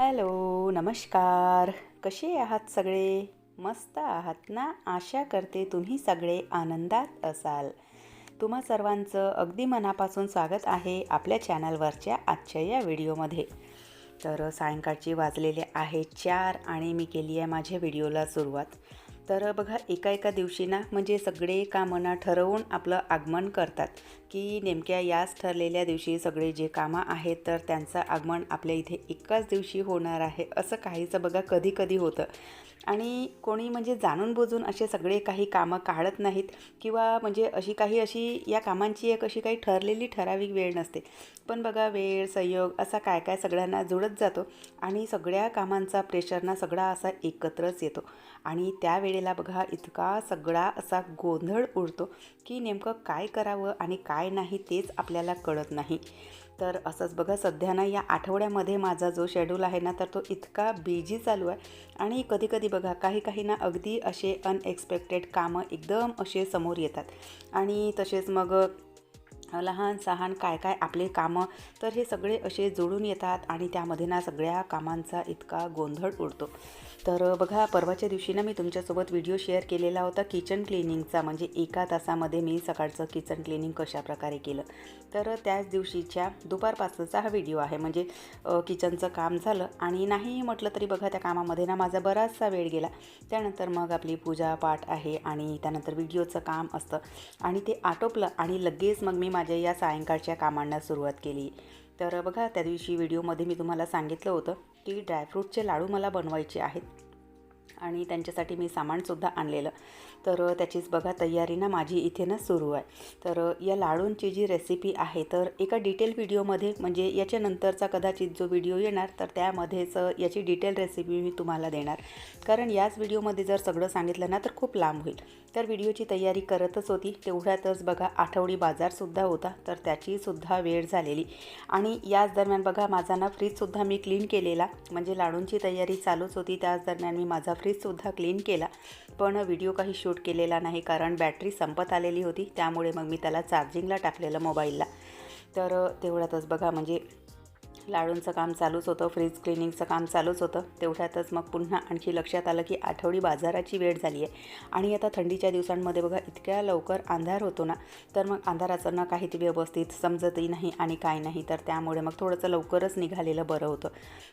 Hello, नमस्कार. कसे आहात सगळे? मस्त आहात ना? आशा करते तुम्ही सगळे आनंदात असाल. तुम्हा सर्वांचं अगदी मनापासून स्वागत आहे आपल्या चॅनलवरच्या आजच्या या व्हिडिओमध्ये. तर सायंकाळचे वाजलेले आहे 4 आणि मी केली आहे माझ्या व्हिडिओला सुरुवात. तर बघा, एका दिवशी ना म्हणजे सगळे कामं ना ठरवून आपलं आगमन करतात की नेमक्या याच ठरलेल्या दिवशी सगळे जे कामं आहेत तर त्यांचं आगमन आपल्या इथे एकाच दिवशी होणार आहे, असं काहीचं बघा कधी कधी होतं. आणि कोणी म्हणजे जाणून बुजून असे सगळे काही कामं काढत नाहीत किंवा म्हणजे अशी या कामांची एक अशी काही ठरलेली ठराविक वेळ नसते. पण बघा, वेळ संयोग असा काय काय सगळ्यांना जुळत जातो आणि सगळ्या कामांचा प्रेशर ना सगळा असा एकत्रच येतो. आणि त्यावेळेला बघा इतका सगळा असा गोंधळ उडतो की नेमकं काय करावं आणि काय नाही तेच आपल्याला कळत नाही. तर असंच बघा, सध्या ना या आठवड्यामध्ये माझा जो शेड्यूल आहे ना तर तो इतका बिझी चालू आहे. आणि कधी बघा काही ना अगदी असे अनएक्सपेक्टेड कामं एकदम असे समोर येतात. आणि तसेच मग लहान सहान काय काय आपले कामं, तर हे सगळे असे जोडून येतात आणि त्यामध्ये ना सगळ्या कामांचा इतका गोंधळ उडतो. तर बघा, परवाच्या दिवशी ना मी तुमच्यासोबत व्हिडिओ शेअर केलेला होता किचन क्लिनिंगचा, म्हणजे 1 तासामध्ये मी सकाळचं किचन क्लिनिंग कशाप्रकारे केलं. तर त्याच दिवशीच्या दुपारपासूनचा हा व्हिडिओ आहे. म्हणजे किचनचं काम झालं आणि नाही म्हटलं तरी बघा त्या कामामध्ये ना माझा बराचसा वेळ गेला. त्यानंतर मग आपली पूजापाठ आहे आणि त्यानंतर व्हिडिओचं काम असतं आणि ते आटोपलं आणि लगेच मग मी माझ्या या सायंकाळच्या कामांना सुरुवात केली. तर बघा, त्या दिवशी व्हिडिओमध्ये मी तुम्हाला सांगितलं होतं की ड्रायफ्रूटचे लाडू मला बनवायचे आहेत आणि त्यांच्यासाठी मी सामानसुद्धा आणलेलं. तर त्याचीच बघा तयारी ना माझी इथे ना सुरू आहे. तर या लाडूंची जी रेसिपी आहे तर एका डिटेल व्हिडिओमध्ये, म्हणजे याच्यानंतरचा कदाचित जो व्हिडिओ येणार तर त्यामध्येच याची डिटेल रेसिपी मी तुम्हाला देणार. कारण याच व्हिडिओमध्ये जर सगळं सांगितलं ना तर खूप लांब होईल. तर व्हिडिओची तयारी करतच होती तेवढ्यातच बघा आठवडी बाजारसुद्धा होता, तर त्याचीसुद्धा वेळ झालेली. आणि याच दरम्यान बघा माझा ना फ्रीजसुद्धा मी क्लीन केलेला. म्हणजे लाडूंची तयारी चालूच होती, त्याच दरम्यान मी माझा फ्रीजसुद्धा क्लीन केला. पण व्हिडिओ काही शूट केलेला नाही कारण बॅटरी संपत आलेली होती. त्यामुळे मग मी त्याला चार्जिंगला टाकलेलं मोबाईलला. तर तेवढ्यातच बघा म्हणजे लाडूंचं काम चालूच होतं, फ्रीज क्लिनिंगचं काम चालूच होतं. तेवढ्यातच मग पुन्हा आणखी लक्षात आलं की आठवडी बाजाराची वेळ झाली आहे. आणि आता थंडीच्या दिवसांमध्ये बघा इतक्या लवकर अंधार होतो ना, तर मग अंधाराचं ना काही ते व्यवस्थित समजतही नाही आणि काय नाही. तर त्यामुळे मग थोडंसं लवकरच निघालेलं बरं होतं.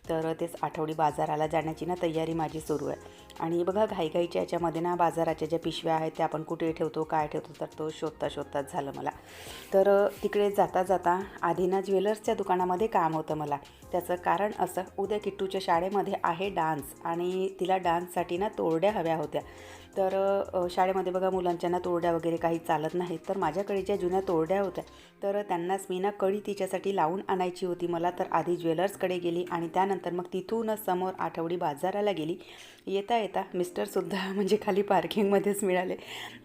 तर तेच आठवडी बाजाराला जाण्याची ना तयारी माझी सुरू आहे. आणि बघा घाईघाईच्या याच्यामध्ये ना बाजाराच्या ज्या पिशव्या आहेत त्या आपण कुठे ठेवतो काय ठेवतो तर तो शोधताच झालं मला. तर तिकडे जाता आधी ना ज्वेलर्सच्या दुकानामध्ये काम होतं मला. त्याचं कारण असं, उद्या किट्टूच्या शाळेमध्ये आहे डान्स आणि तिला डान्ससाठी ना तोरड्या हव्या होत्या. तर शाळेमध्ये बघा मुलांच्या ना तोरड्या वगैरे काही चालत नाहीत. तर माझ्याकडे ज्या जुन्या तोरड्या होत्या तर त्यांनाच मी ना कडी तिच्यासाठी लावून आणायची होती मला. तर आधी ज्वेलर्सकडे गेली आणि त्यानंतर मग तिथूनच समोर आठवडी बाजाराला गेली. येता मिस्टरसुद्धा म्हणजे खाली पार्किंगमध्येच मिळाले.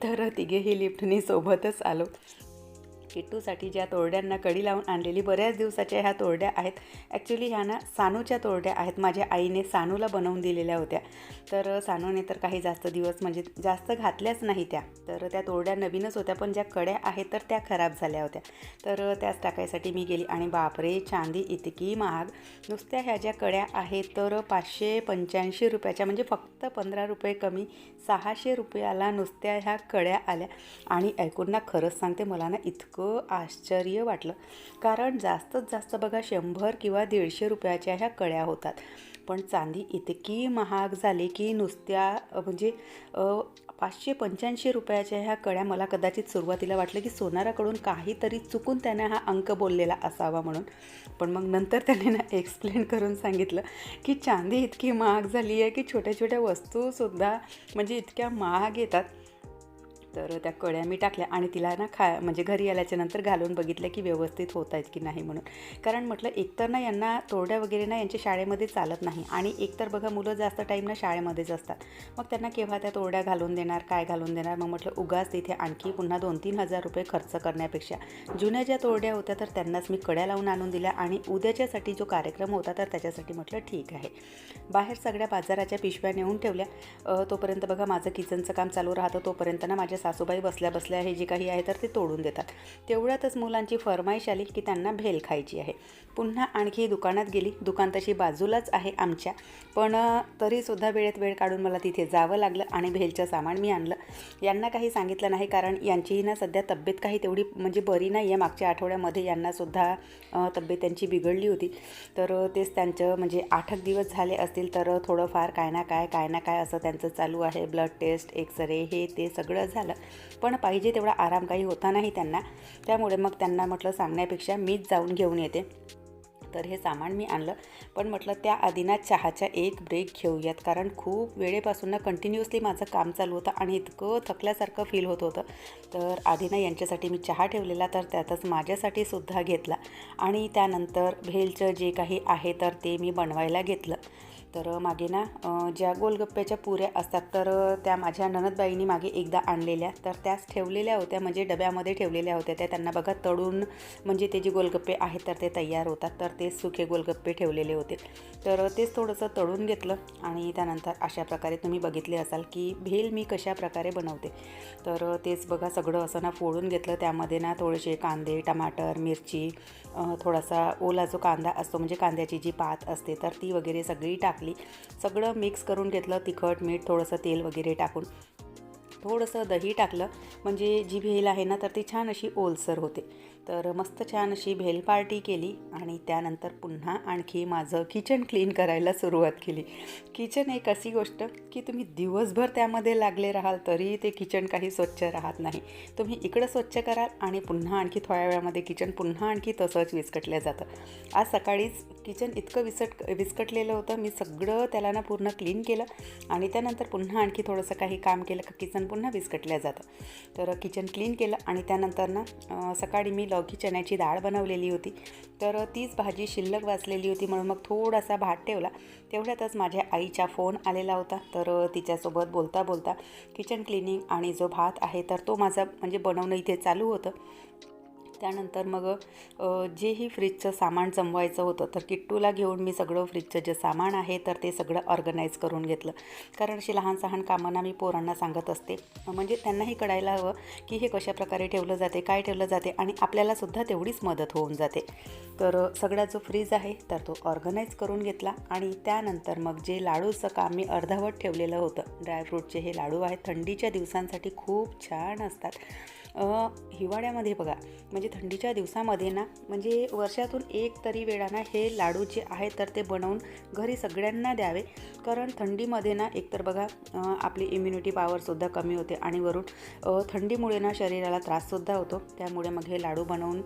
तर तिघेही लिफ्टनी सोबतच आलो. किट्टूसाठी ज्या तोरड्यांना कडी लावून आणलेली, बऱ्याच दिवसाच्या ह्या तोरड्या आहेत. ॲक्च्युली ह्या ना सानूच्या तोरड्या आहेत. माझ्या आईने सानूला बनवून दिलेल्या होत्या. तर सानूने तर काही जास्त दिवस म्हणजे जास्त घातल्याच नाही त्या. तर त्या तोरड्या नवीनच होत्या, पण ज्या कड्या आहेत तर त्या खराब झाल्या होत्या. तर त्याच टाकायसाठी मी गेली आणि बापरे, चांदी इतकी महाग. नुसत्या ह्या ज्या कड्या आहेत तर 585 रुपयाच्या, म्हणजे फक्त 15 रुपये कमी 600 रुपयाला नुसत्या ह्या कड्या आल्या. आणि ऐकून ना खरंच सांगते मला ना इतकं आश्चर्य वाटलं. कारण जास्तीत जास्त बघा 100 किंवा 150 रुपयाच्या ह्या कड्या होतात. पण चांदी इतकी महाग झाली की नुसत्या म्हणजे 585 रुपयाच्या ह्या कड्या. मला कदाचित सुरुवातीला वाटलं की सोनाराकडून काहीतरी चुकून त्याने हा अंक बोललेला असावा म्हणून. पण मग नंतर त्याने ना एक्सप्लेन करून सांगितलं की चांदी इतकी महाग झाली आहे की छोट्या छोट्या वस्तूसुद्धा म्हणजे इतक्या महाग येतात. तर त्या कड्या मी टाकल्या आणि तिला ना म्हणजे घरी आल्याच्यानंतर घालून बघितलं की व्यवस्थित होत आहेत की नाही म्हणून. कारण म्हटलं एकतर ना यांना तोरड्या वगैरे ना यांच्या शाळेमध्ये चालत नाही आणि एकतर बघा मुलं जास्त टाईम ना शाळेमध्येच असतात. मग त्यांना केव्हा त्या तोरड्या घालून देणार, काय घालून देणार. मग म्हटलं उगाच तिथे आणखी पुन्हा 2-3 हजार रुपये खर्च करण्यापेक्षा जुन्या ज्या तोरड्या होत्या तर त्यांनाच मी कड्या लावून आणून दिल्या. आणि उद्याच्यासाठी जो कार्यक्रम होता तर त्याच्यासाठी म्हटलं ठीक आहे. बाहेर सगळ्या बाजाराच्या पिशव्या नेऊन ठेवल्या. तोपर्यंत बघा माझं किचनचं काम चालू राहतं. तोपर्यंत ना माझ्या सासूबाई बसल्या बसल्या हे जे काही आहे तर ते तोडून देतात. तेवढ्यातच मुलांची फरमाईश आली की त्यांना भेल खायची आहे. पुन्हा आणखी दुकानात गेली. दुकान तशी बाजूलाच आहे आमच्या, पण तरीसुद्धा वेळेत वेळ काढून मला तिथे जावं लागलं आणि भेलचं सामान मी आणलं. यांना काही सांगितलं नाही, कारण यांचीही ना सध्या तब्येत काही तेवढी म्हणजे बरी नाही आहे. मागच्या आठवड्यामध्ये यांनासुद्धा तब्येत त्यांची बिघडली होती. तर तेच त्यांचं म्हणजे 8 दिवस झाले असतील, तर थोडंफार काय ना काय असं त्यांचं चालू आहे. ब्लड टेस्ट, एक्सरे, हे ते सगळं झालं, पण पाहिजे तेवढा आराम काही होता नाही त्यांना. त्यामुळे मग त्यांना म्हटलं सांगण्यापेक्षा मीच जाऊन घेऊन येते. तर हे सामान मी आणलं, पण म्हटलं त्याआधी ना चहाचा एक ब्रेक घेऊयात, कारण खूप वेळेपासून ना कंटिन्युअसली माझं काम चालू होतं आणि इतकं थकल्यासारखं फील होत होतं. तर आधी ना यांच्यासाठी मी चहा ठेवलेला, तर त्यातच माझ्यासाठी सुद्धा घेतला आणि त्यानंतर भेलचं जे काही आहे तर ते मी बनवायला घेतलं. तर मागे ना ज्या गोलगप्प्याच्या पुऱ्या असतात, तर त्या माझ्या नणंदबाईंनी मागे एकदा आणलेल्या, तर त्याच ठेवलेल्या होत्या, म्हणजे डब्यामध्ये ठेवलेल्या होत्या. त्या त्यांना बघा तळून म्हणजे ते जे गोलगप्पे आहेत तर ते तयार होतात, तर तेच सुके गोलगप्पे ठेवलेले होते. तर तेच थोडंसं तळून घेतलं आणि त्यानंतर अशा प्रकारे तुम्ही बघितले असाल की भेल मी कशा प्रकारे बनवते. तर तेच बघा सगळं असं ना फोडून घेतलं. त्यामध्ये ना थोडेसे कांदे, टमाटर, मिरची, थोडासा ओला जो कांदा असतो म्हणजे कांद्याची जी पात असते तर ती वगैरे सगळी टाकली. सगळं मिक्स करून घेतलं. तिखट, मीठ, थोडंसं तेल वगैरे टाकून थोडंसं दही टाकलं, म्हणजे जी भेल आहे ना तर ती छान अशी ओलसर होते. तर मस्त छान अशी भेल पार्टी केली आणि त्यानंतर पुन्हा आणखी माझं किचन क्लीन करायला सुरुवात केली. किचन एक अशी गोष्ट की तुम्ही दिवसभर त्यामध्ये लागले राहाल तरी ते किचन काही स्वच्छ राहत नाही. तुम्ही इकडं स्वच्छ कराल आणि पुन्हा आणखी थोड्या वेळामध्ये किचन पुन्हा आणखी तसंच विस्कटलं जातं. आज सकाळीच किचन इतकं विस्कटलेलं होतं, मी सगळं त्याला ना पूर्ण क्लीन केलं आणि त्यानंतर पुन्हा आणखी थोडंसं काही काम केलं का किचन पुन्हा विस्कटल्या जातं. तर किचन क्लीन केलं आणि त्यानंतर ना सकाळी मी लौकी चण्याची डाळ बनवलेली होती, तर तीच भाजी शिल्लक वाचलेली होती, म्हणून मग थोडासा भात ठेवला. तेवढ्यातच माझ्या आईचा फोन आलेला होता, तर तिच्यासोबत बोलता बोलता किचन क्लिनिंग आणि जो भात आहे तर तो माझा म्हणजे बनवणं इथे चालू होतं. त्यानंतर मग जेही फ्रीजचं सामान जमवायचं होतं तर किट्टूला घेऊन मी सगळं फ्रीजचं जे सामान आहे तर ते सगळं ऑर्गनाईज करून घेतलं. कारण अशी लहान सहान कामांना मी पोरांना सांगत असते, म्हणजे त्यांनाही कळायला हवं की हे कशाप्रकारे ठेवलं जाते, काय ठेवलं जाते आणि आपल्यालासुद्धा तेवढीच मदत होऊन जाते. तर सगळा जो फ्रीज आहे तर तो ऑर्गनाईज करून घेतला आणि त्यानंतर मग जे लाडूचं काम मी अर्धवट ठेवलेलं होतं, ड्रायफ्रूटचे हे लाडू आहेत, थंडीच्या दिवसांसाठी खूप छान असतात. हिवाळ्यामध्ये बघा म्हणजे थंडीच्या दिवसामध्ये ना म्हणजे वर्षातून एक तरी वेळा ना हे लाडू जे आहेत तर ते बनवून घरी सगळ्यांना द्यावे. कारण थंडीमध्ये ना एकतर बघा आपली इम्युनिटी पॉवरसुद्धा कमी होते आणि वरून थंडीमुळे ना शरीराला त्राससुद्धा होतो. त्यामुळे मग हे लाडू बनवून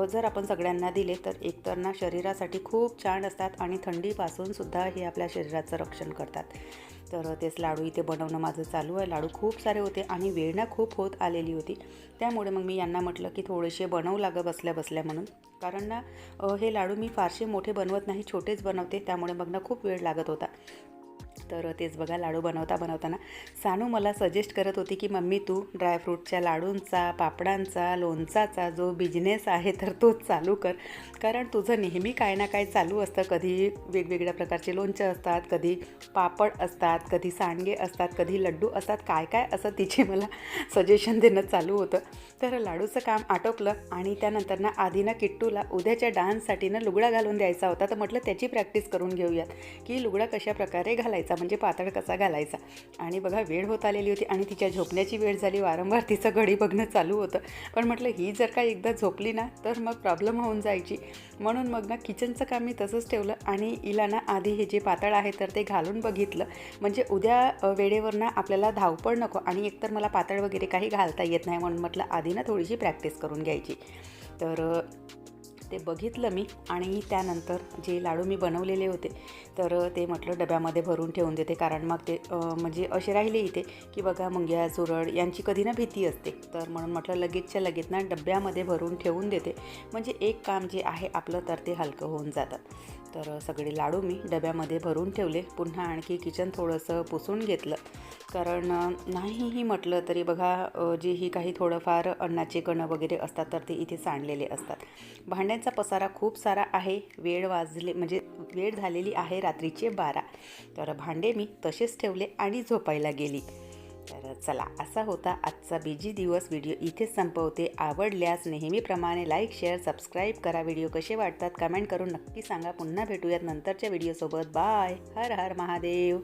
जर आपण सगळ्यांना दिले तर एकतर ना शरीरासाठी खूप छान असतात आणि थंडीपासूनसुद्धा हे आपल्या शरीराचं रक्षण करतात. तर तेच लाडू इथे बनवणं माझं चालू आहे. लाडू खूप सारे होते आणि वेळ ना खूप होत आलेली होती. त्यामुळे मग मी यांना म्हटलं की थोडेसे बनवू लागा बसल्या बसल्या म्हणून, कारण ना हे लाडू मी फारसे मोठे बनवत नाही, छोटेच बनवते, त्यामुळे मग ना खूप वेळ लागत होता. तर तेच बघा लाडू बनवताना सानू मला सजेस्ट करत होती की मम्मी तू ड्रायफ्रूटच्या लाडूंचा, पापडांचा, लोणचाचा जो बिझनेस आहे तर तो चालू कर, कारण तुझं नेहमी काय ना काय चालू असतं. कधी वेगवेगळ्या प्रकारचे लोणचं असतात, कधी पापड असतात, कधी सांडगे असतात, कधी लड्डू असतात, काय काय असं तिचे मला सजेशन देणं चालू होतं. तर लाडूचं काम आटोपलं आणि त्यानंतर ना आधी ना किट्टूला उद्याच्या डान्ससाठी ना लुगडा घालून द्यायचा होता, तर म्हटलं त्याची प्रॅक्टिस करून घेऊयात की लुगडा कशा प्रकारे घालायचा, म्हणजे पातळ कसा घालायचा. आणि बघा वेळ होत आलेली होती आणि तिच्या झोपण्याची वेळ झाली. वारंवार तिचं घडी बघणं चालू होतं, पण म्हटलं ही जर का एकदा झोपली ना तर मग प्रॉब्लेम होऊन जायची. म्हणून मग ना किचनचं काम मी तसंच ठेवलं आणि हिला ना आधी हे जे पातळ आहे तर ते घालून बघितलं, म्हणजे उद्या वेळेवर ना आपल्याला धावपळ नको आणि एकतर मला पातळ वगैरे काही घालता येत नाही, म्हणून म्हटलं आधी ना थोडीशी प्रॅक्टिस करून घ्यायची. तर ते बघितलं मी आणि त्यानंतर जे लाडू मी बनवलेले होते तर ते म्हटलं डब्यामध्ये भरून ठेवून देते, कारण मग ते म्हणजे असे राहिले इथे की बघा मुंग्या, झुरळ यांची कधी ना भीती असते. तर म्हणून म्हटलं लगेचच्या लगेच ना डब्यामध्ये भरून ठेवून देते, म्हणजे एक काम जे आहे आपलं तर ते हलकं होऊन जातं. तर सगळे लाडू मी डब्यामध्ये भरून ठेवले. पुन्हा आणखी किचन थोडंसं पुसून घेतलं, कारण नाहीही म्हटलं तरी बघा जेही काही थोडंफार अन्नाचे कणं वगैरे असतात तर ते इथे सांडलेले असतात. भांड्यांचा पसारा खूप सारा आहे. वेळ झालेली आहे रात्रीचे 12. तर भांडे मी तसेच ठेवले आणि झोपायला गेली. तर चला, असा होता आजचा बिजी दिवस. व्हिडिओ इथेच संपवते. आवडल्यास नेहमीप्रमाणे लाईक, शेअर, सबस्क्राईब करा. व्हिडिओ कसे वाटतात कमेंट करून नक्की सांगा. पुन्हा भेटूयात नंतरच्या व्हिडिओसोबत. बाय. हर हर महादेव.